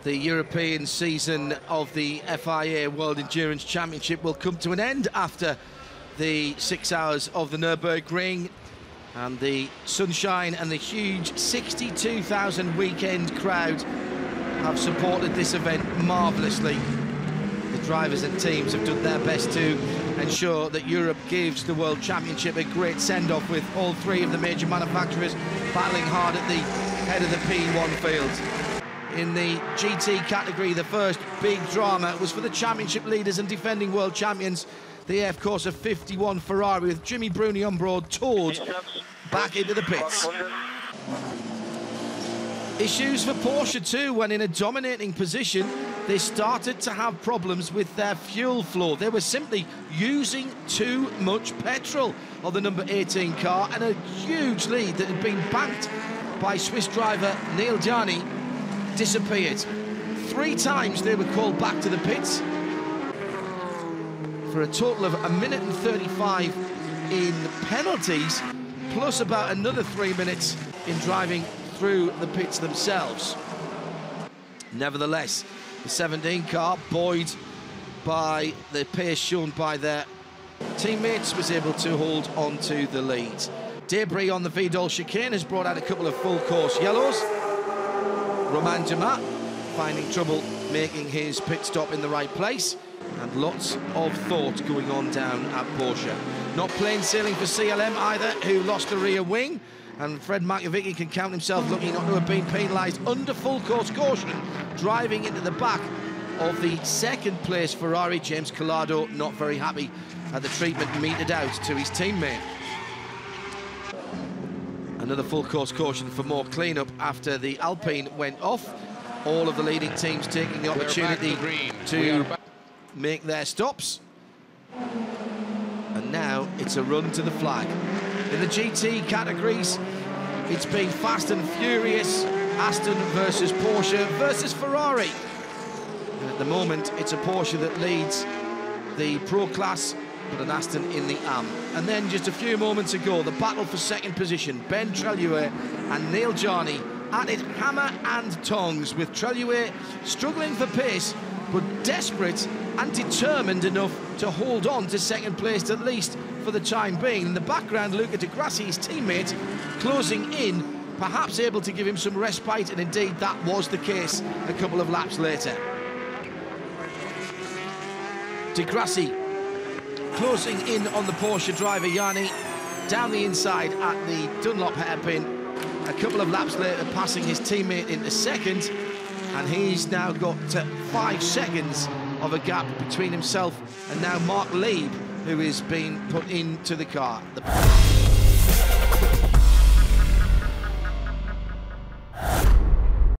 The European season of the FIA World Endurance Championship will come to an end after the 6 hours of the Nurburgring, and the sunshine and the huge 62,000 weekend crowd have supported this event marvellously. The drivers and teams have done their best to ensure that Europe gives the World Championship a great send-off, with all three of the major manufacturers battling hard at the head of the P1 field. In the GT category, the first big drama was for the championship leaders and defending world champions, the AF Corsa 51 Ferrari, with Jimmy Bruni on board, towed back into the pits. Issues for Porsche too, when in a dominating position they started to have problems with their fuel flow. They were simply using too much petrol on the number 18 car, and a huge lead that had been banked by Swiss driver Neil Jani disappeared. 3 times they were called back to the pits for a total of 1 minute and 35 in penalties, plus about another 3 minutes in driving through the pits themselves. Nevertheless, the 17 car, buoyed by the pace shown by their teammates, was able to hold on to the lead. Debris on the Vidal chicane has brought out a couple of full course yellows. Romain Dumas finding trouble making his pit stop in the right place, and lots of thought going on down at Porsche. Not plain sailing for CLM either, who lost the rear wing, and Fred Makovicky can count himself lucky not to have been penalised under full course caution, driving into the back of the second place Ferrari. James Collado not very happy at the treatment meted out to his teammate. Another full course caution for more clean-up after the Alpine went off. All of the leading teams taking the opportunity to make their stops. And now it's a run to the flag. In the GT categories, it's been fast and furious. Aston versus Porsche versus Ferrari. And at the moment, it's a Porsche that leads the Pro class, but an Aston in the AM. And then just a few moments ago, the battle for second position, Ben Treluet and Neil Jani at it hammer and tongs, with Treluet struggling for pace, but desperate and determined enough to hold on to second place, at least for the time being. In the background, Luca Di Grassi, his teammate, closing in, perhaps able to give him some respite, and indeed that was the case a couple of laps later. Di Grassi closing in on the Porsche driver Jani down the inside at the Dunlop hairpin. A couple of laps later, passing his teammate into second, and he's now got 5 seconds of a gap between himself and now Mark Lieb, who is being put into the car.